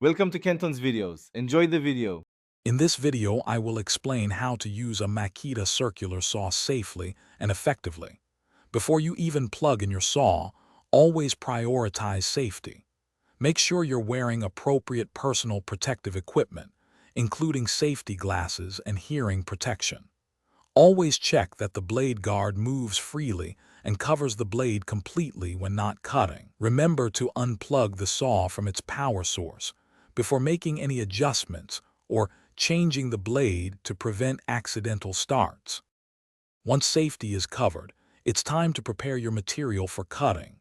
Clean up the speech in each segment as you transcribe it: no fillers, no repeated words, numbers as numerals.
Welcome to Kenton's videos. Enjoy the video. In this video, I will explain how to use a Makita circular saw safely and effectively. Before you even plug in your saw, always prioritize safety. Make sure you're wearing appropriate personal protective equipment, including safety glasses and hearing protection. Always check that the blade guard moves freely and covers the blade completely when not cutting. Remember to unplug the saw from its power source before making any adjustments or changing the blade to prevent accidental starts. Once safety is covered, it's time to prepare your material for cutting.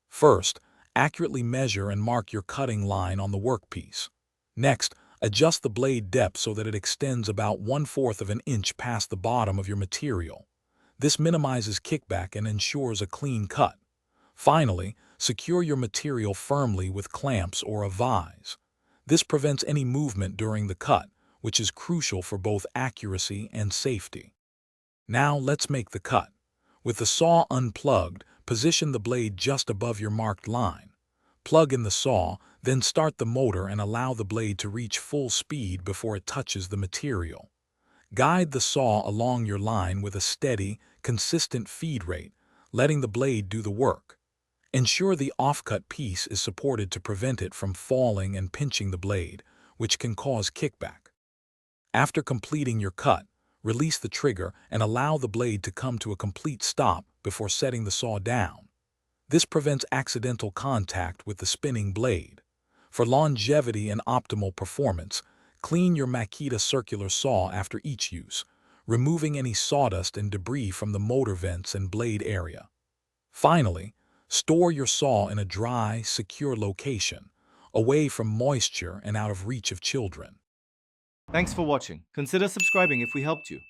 First, accurately measure and mark your cutting line on the workpiece. Next, adjust the blade depth so that it extends about 1/4 of an inch past the bottom of your material. This minimizes kickback and ensures a clean cut. Finally, secure your material firmly with clamps or a vise. This prevents any movement during the cut, which is crucial for both accuracy and safety. Now let's make the cut. With the saw unplugged, position the blade just above your marked line. Plug in the saw, then start the motor and allow the blade to reach full speed before it touches the material. Guide the saw along your line with a steady, consistent feed rate, letting the blade do the work. Ensure the offcut piece is supported to prevent it from falling and pinching the blade, which can cause kickback. After completing your cut, release the trigger and allow the blade to come to a complete stop before setting the saw down. This prevents accidental contact with the spinning blade. For longevity and optimal performance, clean your Makita circular saw after each use, removing any sawdust and debris from the motor vents and blade area. Finally, store your saw in a dry, secure location, away from moisture and out of reach of children. Thanks for watching. Consider subscribing if we helped you.